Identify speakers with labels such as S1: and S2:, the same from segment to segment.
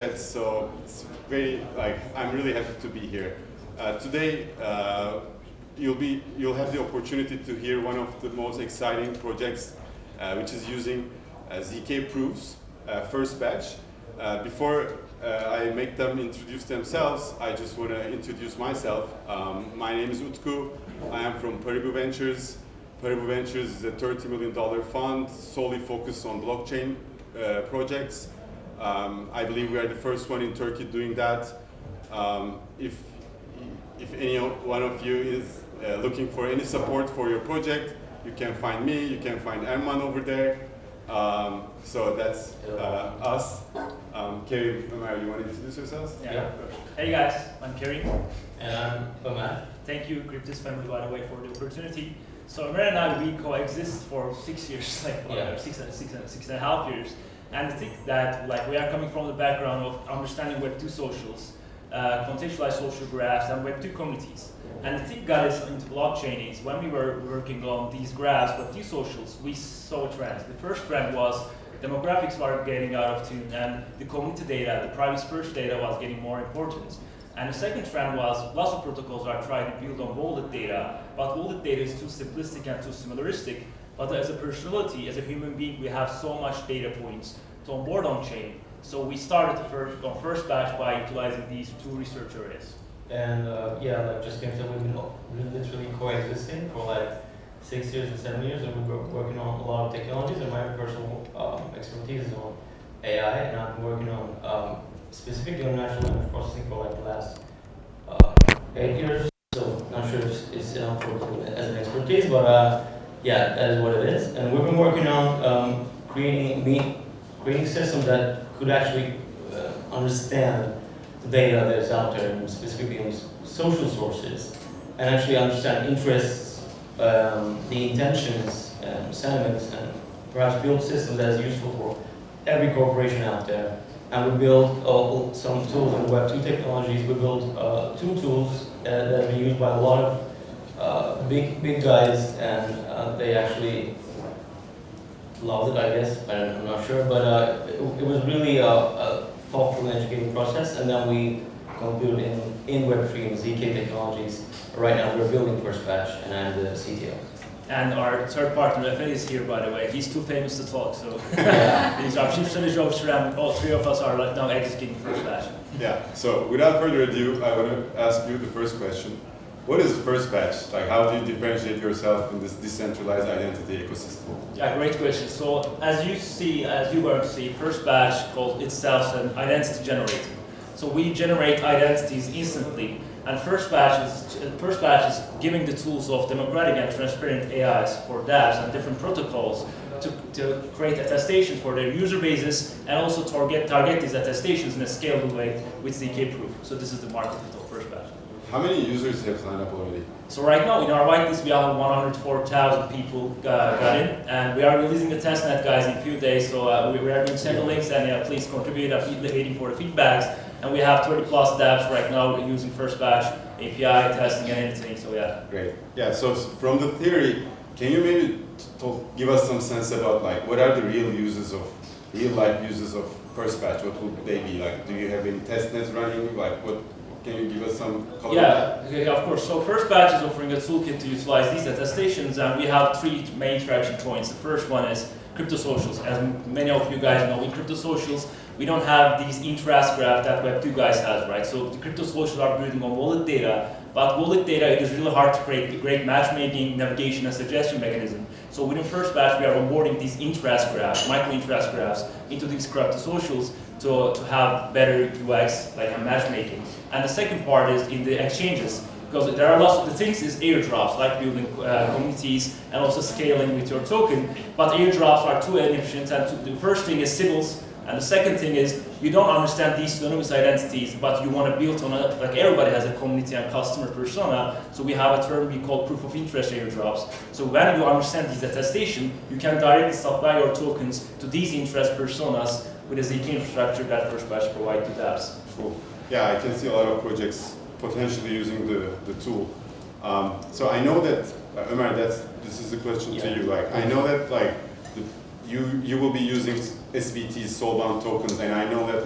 S1: So it's very I'm really happy to be here. Today you'll have the opportunity to hear one of the most exciting projects, which is using ZK proofs, Firstbatch. Before I make them introduce themselves, I just want to introduce myself. My name is Utku. I am from Paribu Ventures. Paribu Ventures is a $30 million fund solely focused on blockchain projects. I believe we are the first one in Turkey doing that. If any one of you is looking for any support for your project, you can find me, you can find Erman over there. So that's us. Kerim and Ömer, you want to introduce yourselves?
S2: Yeah, of course. Hey guys, I'm Kerim.
S3: And I'm Omer.
S2: Thank you, Cryptİst family, by the way, for the opportunity. So Omer and I, we coexist for 6 years, six and a half years. And I think that we are coming from the background of understanding Web2 socials, contextualized social graphs, and Web2 communities. And the thing got us into blockchain is when we were working on these graphs, Web2 socials, we saw a trend. The first trend was demographics were getting out of tune, and the community data, the privacy first data, was getting more important. And the second trend was lots of protocols are trying to build on vaulted data, but vaulted data is too simplistic and too similaristic. But as a personality, as a human being, we have so much data points to onboard on chain. So we started on Firstbatch by utilizing these two research areas.
S3: And just came to we've been literally coexisting for 6 years and 7 years, and we've been working on a lot of technologies. And my personal expertise is on AI, and I've been working on specifically on natural language processing for the last 8 years. So not sure it's enough as an expertise, but yeah, that is what it is. And we've been working on creating systems that could actually understand the data that's out there, and specifically on social sources, and actually understand interests, the intentions, sentiments, and perhaps build systems that is useful for every corporation out there. And we build some tools in Web2 technologies. We build two tools that have been used by a lot of big guys, and they actually loved it, I guess. I'm not sure, but it was really a thoughtful and educating process. And then we concluded in Web3 and ZK technologies. Right now, we're building Firstbatch, and I'm the CTO.
S2: And our third partner, FA, is here, by the way. He's too famous to talk, so he's our chief strategy officer, and all three of us are now executing Firstbatch.
S1: Yeah. So without further ado, I want to ask you the first question. What is Firstbatch? How do you differentiate yourself in this decentralized identity ecosystem?
S2: Yeah, great question. So as you're going to see, Firstbatch calls itself an identity generator. So we generate identities instantly, and Firstbatch is giving the tools of democratic and transparent AIs for dApps and different protocols to create attestations for their user bases, and also target these attestations in a scalable way with ZK proof. So this is the market fit of Firstbatch.
S1: How many users have signed up already?
S2: So right now in our whitelist we have 104,000 people got in, and we are releasing the testnet, guys, in a few days. So we are going to send the links, and please contribute. I'm waiting for the feedbacks. And we have 30 plus dApps right now using Firstbatch, API testing and anything. So yeah.
S1: Great. Yeah. So from the theory, can you maybe give us some sense about what are the real life uses of Firstbatch? What would they be like? Do you have any testnets running? What? Can you give us some color?
S2: Yeah, of course. So Firstbatch is offering a toolkit to utilize these attestations, and we have three main interaction points. The first one is crypto socials. As many of you guys know, in crypto socials, we don't have these interest graph that Web2 guys has, right? So the crypto socials are building on wallet data, but wallet data, it is really hard to create great matchmaking, navigation, and suggestion mechanism. So within Firstbatch, we are onboarding these interest graphs, micro interest graphs, into these crypto socials to have better UX, matchmaking. And the second part is in the exchanges, because there are lots of the things is airdrops, like building communities and also scaling with your token. But airdrops are too inefficient, and the first thing is symbols, and the second thing is you don't understand these anonymous identities, but you want to build on everybody has a community and customer persona. So we have a term we call proof of interest airdrops. So when you understand these attestation, you can directly supply your tokens to these interest personas with a ZK infrastructure that Firstbatch provides to dApps.
S1: Cool. Yeah, I can see a lot of projects potentially using the tool. So I know that, Omer, this is a question to you. I know that you will be using SVTs, soulbound tokens, and I know that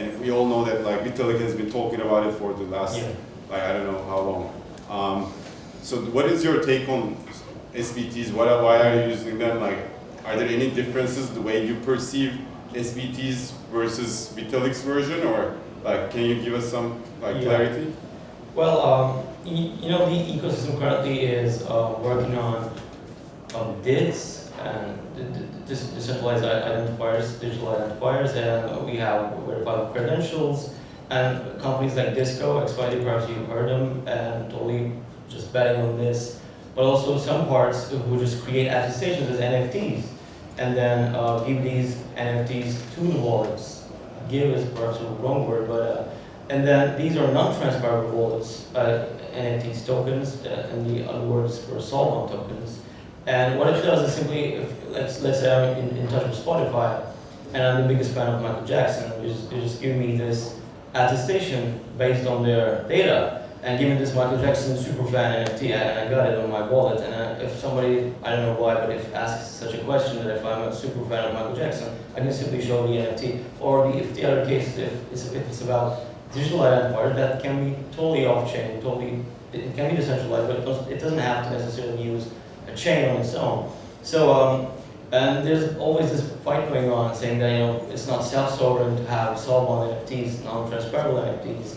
S1: and we all know that like Vitalik has been talking about it for the last, like I don't know how long. So what is your take on SBTs? Why are you using them? Like, are there any differences the way you perceive SBTs versus Vitalik's version, or like, can you give us some like clarity?
S3: Well, you know, the ecosystem currently is working on DIDs and decentralized identifiers, digital identifiers, and we have verifiable credentials, and companies like Disco, XYZ, perhaps you've heard them, and totally just betting on this, but also some parts who just create attestations as NFTs, and then give these NFTs to the wallets. Give is perhaps a wrong word, but and then these are non-transferable wallets, NFTs tokens, in the other words for Solomon tokens. And what it does is simply, if, let's say I'm in touch with Spotify, and I'm the biggest fan of Michael Jackson, they just give me this attestation based on their data, and give me this Michael Jackson superfan NFT, and I got it on my wallet. And if somebody, I don't know why, but if asks such a question, that if I'm a super fan of Michael Jackson, I can simply show the NFT. Or if the other case, if it's about digital identifier, that can be totally off-chain, it can be decentralized, but it doesn't have to necessarily use a chain on its own. So, and there's always this fight going on saying that, you know, it's not self-sovereign to have solvable NFTs, non-transferable NFTs,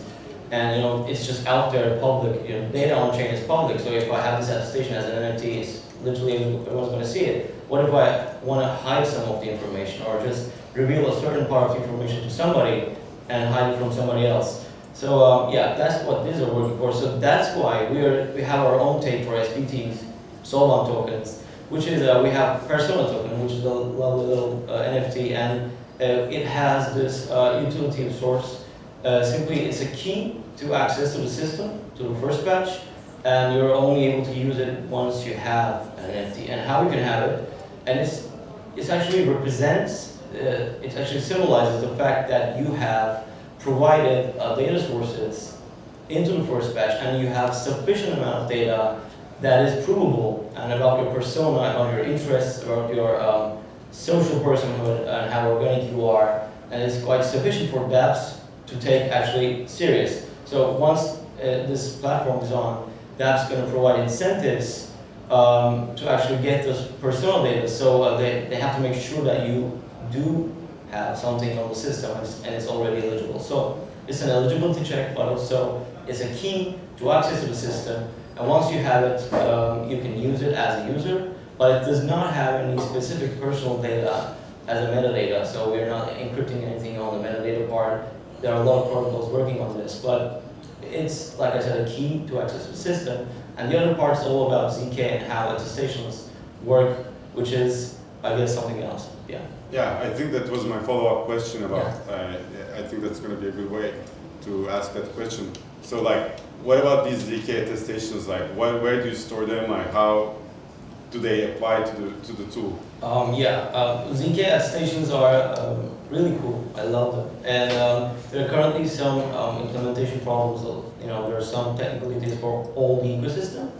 S3: and, you know, it's just out there public. You know, data on chain is public, so if I have this attestation as an NFT, it's literally everyone's going to see it. What if I want to hide some of the information, or just reveal a certain part of the information to somebody and hide it from somebody else? So yeah, that's what these are working for. So that's why we have our own take for SBTs, Solon tokens, which is we have Persona token, which is a lovely little NFT, and it has this utility of sorts. Simply, it's a key to access to the system, to the Firstbatch, and you're only able to use it once you have an NFT. And how you can have it, and it actually represents, it actually symbolizes the fact that you have provided data sources into the Firstbatch, and you have sufficient amount of data that is provable, and about your persona, about your interests, about your social personhood, and how organic you are, and it's quite sufficient for dApps to take actually serious. So once this platform is on, dApps going to provide incentives to actually get this personal data. So they have to make sure that you do have something on the system and it's already eligible. So it's an eligibility check, but also it's a key to access to the system. And once you have it, you can use it as a user, but it does not have any specific personal data as a metadata. So we're not encrypting anything on the metadata part. There are a lot of protocols working on this, but it's, like I said, a key to access the system. And the other part is all about ZK and how attestations work, which is, I guess, something else. Yeah.
S1: Yeah, I think that was my follow-up question about, I think that's going to be a good way to ask that question. So like, what about these ZK attestations? Like, where do you store them? Like, how do they apply to the tool?
S3: ZK attestations are really cool. I love them. And there are currently some implementation problems. You know, there are some technicalities for all the ecosystem,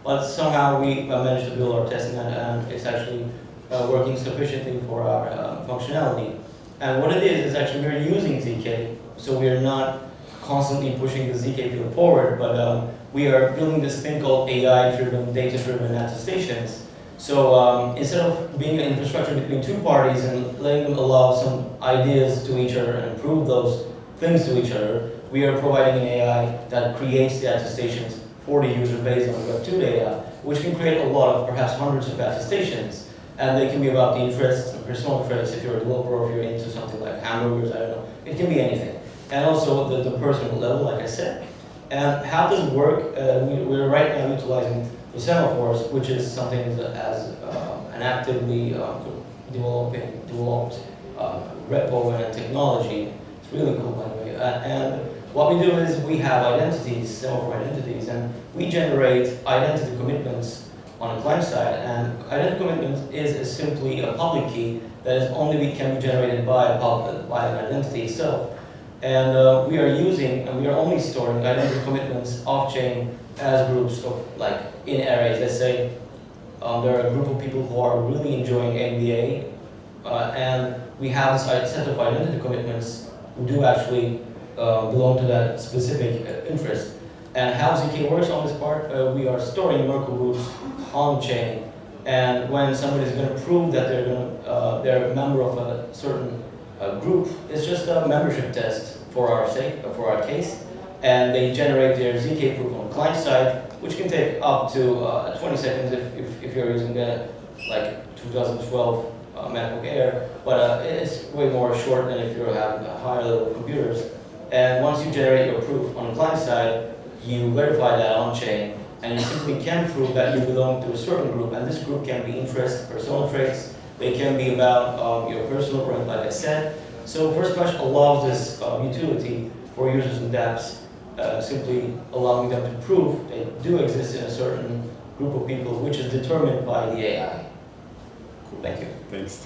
S3: but somehow we managed to build our testing and it's actually working sufficiently for our functionality. And what it is actually we're using ZK, so we are not constantly pushing the ZK field forward, but we are building this thing called AI-driven, data-driven attestations. So instead of being an infrastructure between two parties and letting them allow some ideas to each other and prove those things to each other, we are providing an AI that creates the attestations for the user based on Web2 data, which can create a lot of, perhaps hundreds of attestations. And they can be about the interests and personal traits if you're a developer or if you're into something like hamburgers, I don't know. It can be anything. And also the personal level, like I said. And how does it work? We're right now utilizing the semaphores, which is something that as an actively developed repo and technology. It's really cool, by the way. And what we do is we have identities, semaphore identities, and we generate identity commitments on the client side. And identity commitment is simply a public key that is only can be generated by an identity itself. And we are using, and we are only storing identity commitments off-chain as groups of, like, in arrays. Let's say there are a group of people who are really enjoying NBA, and we have this set of identity commitments who do actually belong to that specific interest. And how ZK works on this part, we are storing Merkle roots on chain, and when somebody is going to prove that they're a member of a certain group, it's just a membership test for our sake, for our case, and they generate their ZK proof on the client side, which can take up to 20 seconds if you're using like 2012 MacBook Air, but it's way more short than if you're having higher level computers. And once you generate your proof on the client side, you verify that on chain, and you simply can prove that you belong to a certain group, and this group can be interest, personal traits, they can be about your personal brand, like I said. So Firstbatch allows this utility for users and dApps, simply allowing them to prove they do exist in a certain group of people, which is determined by the AI. Cool. Thank you.
S1: Thanks.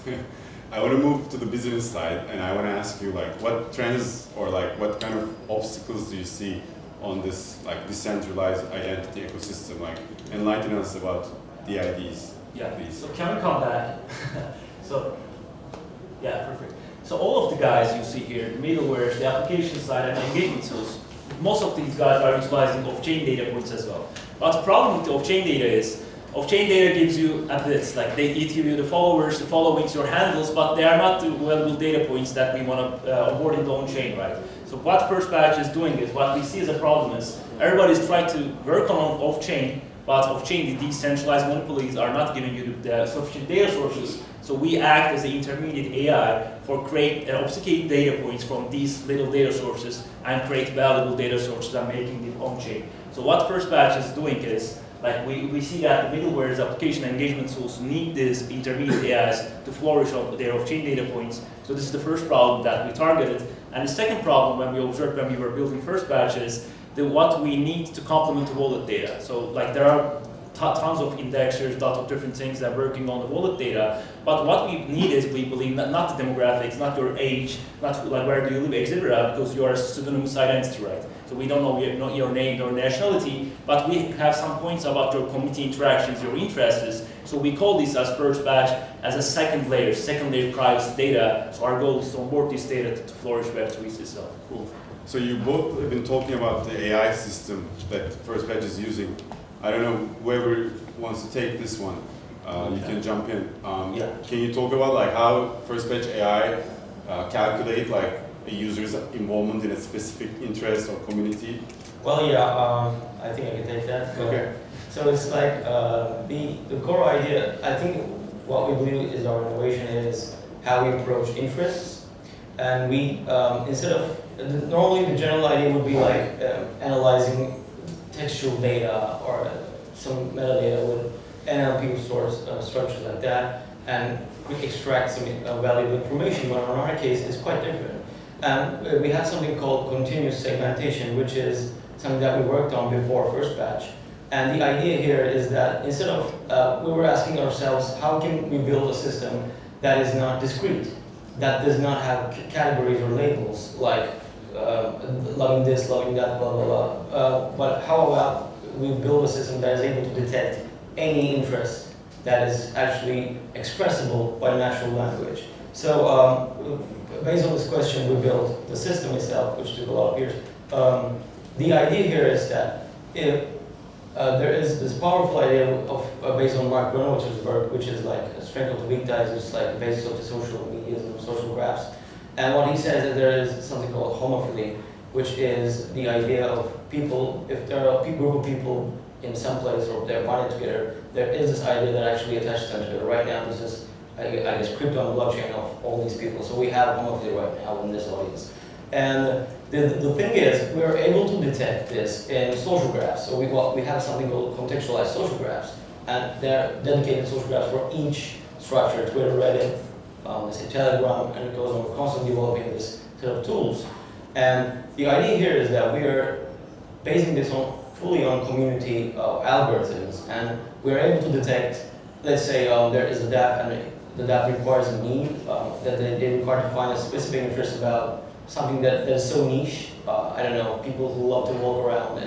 S1: I want to move to the business side, and I want to ask you, like, what trends or like what kind of obstacles do you see on this like decentralized identity ecosystem? Like, enlighten us about the IDs, please.
S2: So can we come back? So, yeah, perfect. So all of the guys you see here, the middlewares, the application side, and the engagement tools, most of these guys are utilizing off-chain data points as well. But the problem with the off-chain data is, off-chain data gives you a bit, like they give you the followers, the followings, your handles, but they are not the valuable data points that we want to onboard in the on-chain, right? So what Firstbatch is doing is, what we see as a problem is, everybody's trying to work on off-chain, but off-chain, the decentralized monopolies are not giving you the sufficient data sources. So we act as the intermediate AI for create obfuscate data points from these little data sources and create valuable data sources and making it on-chain. So what Firstbatch is doing is, like we see that the middleware's application engagement tools need these intermediate AIs to flourish on their off-chain data points. So this is the first problem that we targeted. And the second problem when we observed when we were building Firstbatch is what we need to complement the wallet data. So like there are tons of indexers, lots of different things that are working on the wallet data. But what we need is, we believe, not the demographics, not your age, not like where do you live, etc., because you are a pseudonymous identity, right? So we don't know your name, your nationality, but we have some points about your community interactions, your interests. So we call this as Firstbatch as a secondary privacy data. So our goal is to onboard this data to flourish Web3 itself. Cool.
S1: So you both have been talking about the AI system that Firstbatch is using. I don't know, whoever wants to take this one, you can jump in. Can you talk about like how Firstbatch AI calculate like a user's involvement in a specific interest or community?
S3: Well, yeah, I think I can take that.
S1: Okay.
S3: So it's like the core idea, I think what we believe is our innovation is how we approach interests. And we, instead of, normally the general idea would be like analyzing textual data or some metadata with NLP structures like that, and we extract some valuable information, but in our case it's quite different. And we have something called continuous segmentation, which is something that we worked on before Firstbatch. And the idea here is that instead of, we were asking ourselves, how can we build a system that is not discrete, that does not have categories or labels, like loving this, loving that, blah, blah, blah. But how about we build a system that is able to detect any interest that is actually expressible by natural language? So based on this question, we built the system itself, which took a lot of years. The idea here is that if there is this powerful idea of based on Mark Brunowitz's work, which is like a strength of the weak ties, is like the basis of the social medias and social graphs. And what he says is there is something called homophily, which is the idea of people, if there are a group of people in some place or they're bonded together, there is this idea that actually attaches them together. Right now, this is, I guess, crypto and blockchain of all these people. So we have homophily right now in this audience. And the thing is, we are able to detect this in social graphs. So we have something called contextualized social graphs. And they're dedicated social graphs for each structure, Twitter, Reddit, let's say Telegram, and it goes on. We're constantly developing this set of tools. And the idea here is that we are basing this fully on community algorithms. And we are able to detect, let's say there is a dApp and the dApp requires a need, that they require to find a specific interest about something that is so niche. I don't know, people who love to walk around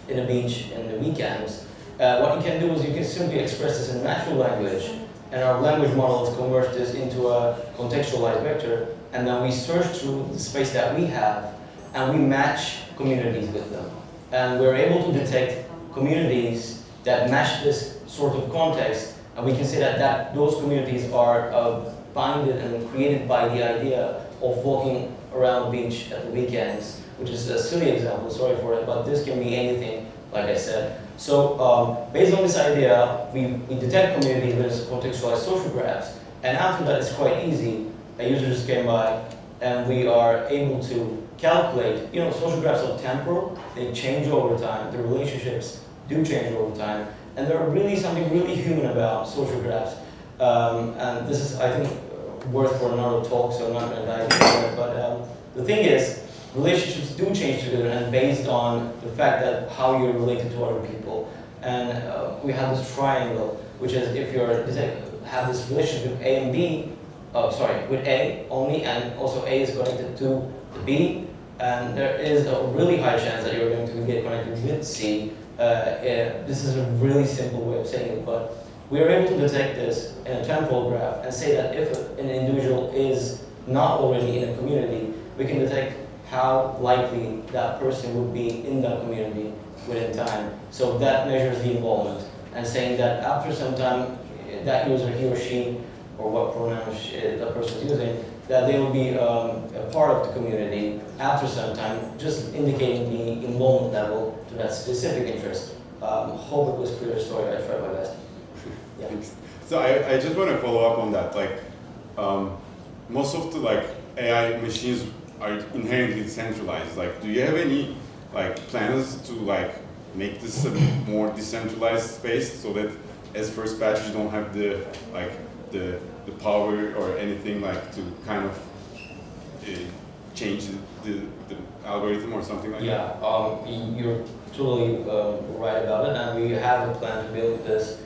S3: in a beach in the weekends. What you can do is you can simply express this in natural language, and our language models convert this into a contextualized vector, and then we search through the space that we have, and we match communities with them. And we're able to detect communities that match this sort of context, and we can say that those communities are bounded and created by the idea of walking around the beach at the weekends, which is a silly example, sorry for it, but this can be anything, like I said. So based on this idea, we detect communities with contextualized social graphs, and after that it's quite easy. A user just came by, and we are able to calculate, social graphs are temporal, they change over time, the relationships do change over time, and there are really something really human about social graphs. And this is, I think, worth for another talk, so I'm not going to dive into it, but the thing is, relationships do change together, and based on the fact that how you're related to other people. And we have this triangle, which is if you're have this relationship with A and B, with A only, and also A is connected to the B, and there is a really high chance that you're going to get connected with C. This is a really simple way of saying it, but we are able to detect this in a temporal graph and say that if an individual is not already in a community, we can detect how likely that person would be in that community within time. So that measures the involvement, and saying that after some time, that user, he or she, or what pronoun that person is using, that they will be a part of the community after some time, just indicating the involvement level to that specific interest. Hope it was clear. Sorry, I tried my best. Yeah.
S1: So I just want to follow up on that. Like, most of the AI machines are inherently decentralized. Like, do you have any plans to make this a more decentralized space so that as Firstbatch you don't have the power or anything to kind of change the algorithm or something like that?
S3: Yeah, you're totally right about it, and we have a plan to build this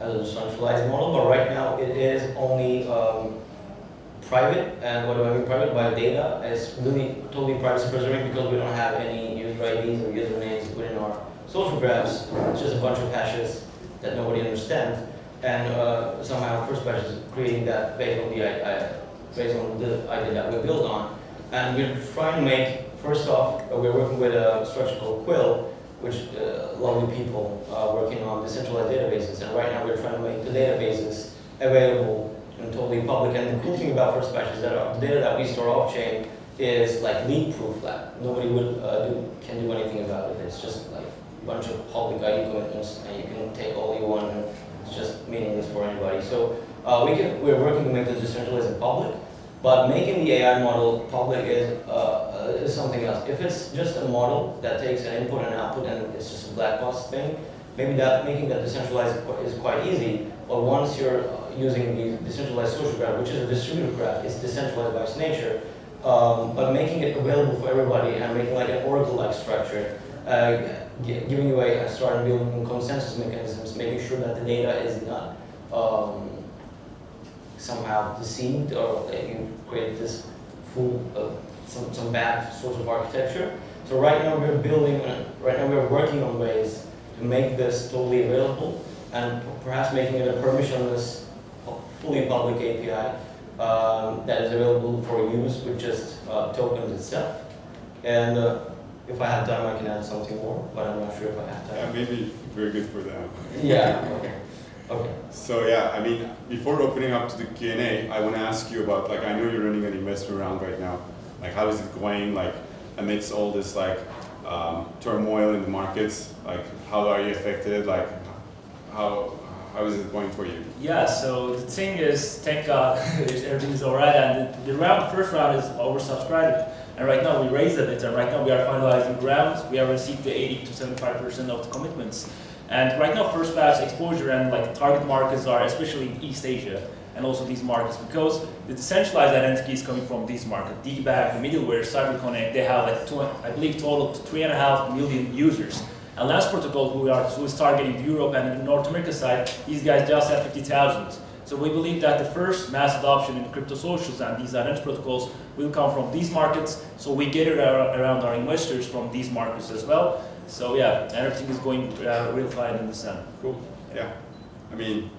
S3: as a decentralized model, but right now it is only private. And what do I mean private? By data, it's really totally privacy preserving because we don't have any user IDs or usernames within our social graphs. It's just a bunch of hashes that nobody understands, and somehow Firstbatch is creating that based on the idea that we built on. And we're trying to make, first off, we're working with a structure called Quill, which lovely people working on decentralized databases. And right now we're trying to make the databases available and totally public. And the cool thing about Firstbatch is that the data that we store off-chain is leak-proof. Nobody can do anything about it. It's just a bunch of public ID commitments, and you can take all you want, and it's just meaningless for anybody. So we're working to make this decentralized and public. But making the AI model public is something else. If it's just a model that takes an input and output and it's just a black box thing, maybe making that decentralized is quite easy. But once you're using the decentralized social graph, which is a distributed graph, it's decentralized by its nature, but making it available for everybody and making an Oracle-like structure, giving you starting building consensus mechanisms, making sure that the data is not somehow deceived, or that you create this full some bad sort of architecture. So right now we're working on ways to make this totally available, and perhaps making it a permissionless, fully public API that is available for use with just tokens itself. And if I have time, I can add something more, but I'm not sure if I have time.
S1: Yeah, maybe very good for that.
S3: Yeah. Okay. Okay.
S1: So yeah, I mean, before opening up to the Q&A, I want to ask you about, I know you're running an investment round right now. How is it going, amidst all this, turmoil in the markets? How are you affected? How is it going for you?
S2: Yeah, so the thing is, thank God, everything is all right, and the first round is oversubscribed. And right now we raised a bit, and right now we are finalizing the rounds. We have received the 80 to 75% of the commitments. And right now, Firstbatch exposure and target markets are especially East Asia and also these markets, because the decentralized identity is coming from these markets. DBAC, the middleware, CyberConnect, they have I believe total 3.5 million users. And Lance Protocol, who is targeting Europe and the North America side, these guys just have 50,000. So we believe that the first mass adoption in crypto socials and these identity protocols will come from these markets. So we gather around our investors from these markets as well. So yeah, everything is going real fine in the sun.
S1: Cool. Yeah. I mean,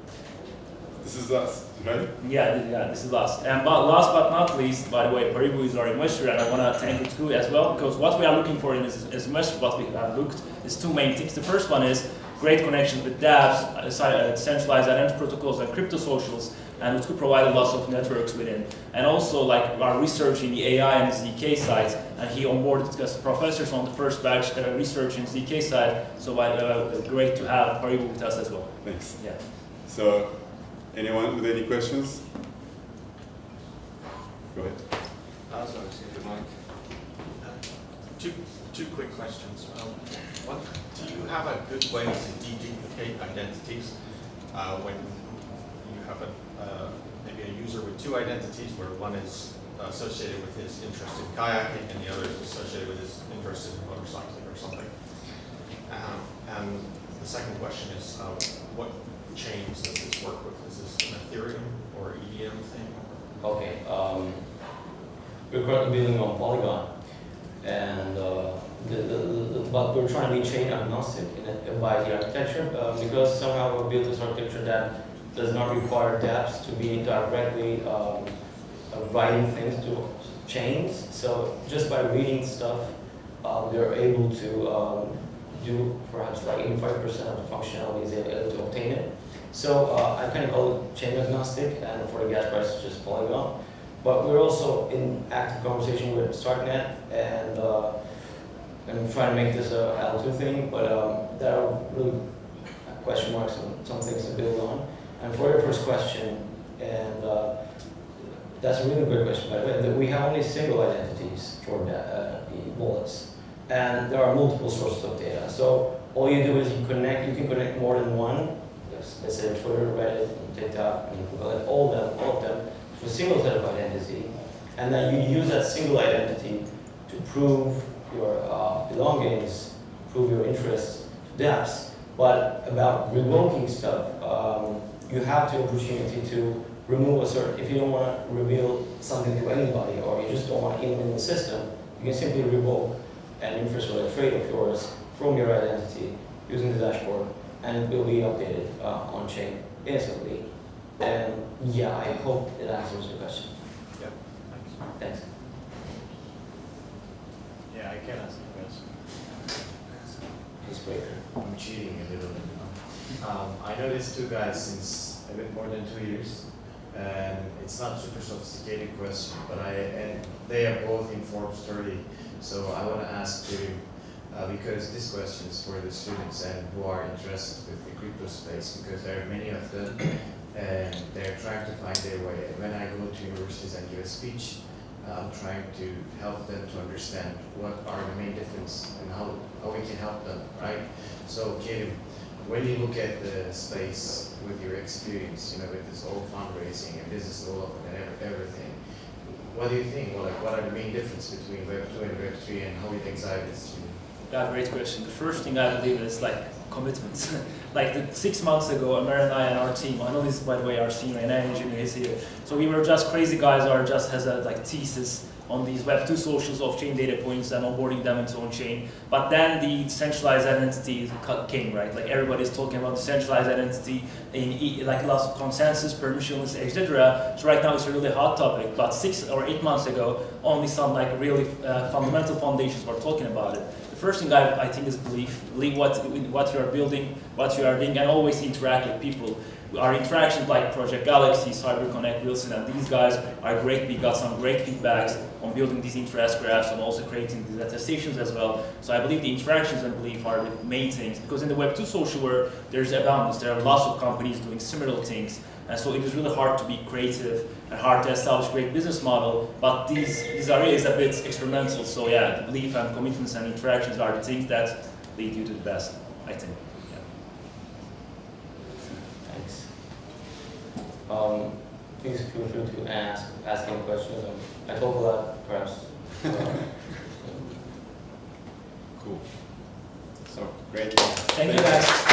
S1: This is us, right?
S2: Yeah, this is us. And but last but not least, by the way, Paribu is our investor, and I want to thank Utku as well, because what we are looking for in as investor, what we have looked, is two main things. The first one is great connections with dApps, centralized identity protocols, and crypto socials, and Utku provided lots of networks within. And also, like, our research in the AI and the ZK side, and he onboarded us professors on the first batch that are researching ZK side, so great to have Paribu with us as well.
S1: Thanks.
S2: Yeah.
S1: So, anyone with any questions? Go ahead.
S4: Sorry, excuse me, Mike. Two quick questions. One, do you have a good way to deduplicate identities when you have maybe a user with two identities, where one is associated with his interest in kayaking and the other is associated with his interest in motorcycling or something? And the second question is, what chains does this work with? Is this an Ethereum or EVM thing?
S3: Okay, we're currently building on Polygon, and but we're trying to be chain agnostic by the architecture, because somehow we built this architecture that does not require dApps to be directly writing things to chains. So just by reading stuff, they're able to do perhaps like 85% of the functionality is able to obtain it. So I kind of call it chain agnostic, and for the gas price, it's just Polygon. But we're also in active conversation with Starknet, and trying to make this a L2 thing, but there are really question marks and some things to build on. And for your first question, and that's a really good question, by the way, that we have only single identities for the wallets, and there are multiple sources of data. So all you do is you can connect more than one. Let's say Twitter, Reddit, TikTok, and you can collect all of them to a single set of identity, and then you use that single identity to prove your belongings, prove your interests, dApps. But about revoking stuff, you have the opportunity to remove a certain, if you don't want to reveal something to anybody, or you just don't want it in the system, you can simply revoke an interest or a trade of yours from your identity using the dashboard, and it will be updated on-chain instantly. And yeah, I hope it answers the question.
S4: Yeah,
S3: Thanks.
S5: Yeah, I can ask a question.
S3: Icebreaker.
S5: I'm cheating a little bit. I know these two guys since a bit more than 2 years, and it's not super sophisticated question, but and they are both in Forbes 30, so I want to ask you, because this question is for the students and who are interested with the crypto space, because there are many of them, and they're trying to find their way. When I go to universities and give a speech, I'm trying to help them to understand what are the main difference and how we can help them, right? So, Kerim, when you look at the space with your experience, with this whole fundraising and business development and everything, what do you think? What are the main differences between Web 2 and Web 3, and how you think Zybits?
S2: Yeah, great question. The first thing I believe is like commitment. Like 6 months ago, Omer and I and our team, I know this is, by the way, our senior and engineer is here. So we were just crazy guys, or just has a thesis on these Web 2 socials, off-chain data points, and onboarding them into on-chain. But then the centralized identity came, right? Like everybody's talking about the centralized identity in like lots of consensus, permissionless, etc. So right now it's a really hot topic. But 6 or 8 months ago, only some like really fundamental foundations were talking about it. The first thing I think is belief what you are building, what you are doing, and always interact with people. Our interactions like Project Galaxy, CyberConnect, Wilson, and these guys are great. We got some great feedbacks on building these interest graphs and also creating these attestations as well. So I believe the interactions and belief are the main things, because in the Web 2 social world, there's abundance. There are lots of companies doing similar things, and so it is really hard to be creative and hard to establish a great business model, but these areas are a bit experimental. So yeah, the belief and commitments and interactions are the things that lead you to the best, I think.
S3: Please feel free to ask any questions. I talk a lot, perhaps.
S1: Cool. So great.
S2: Thank you guys.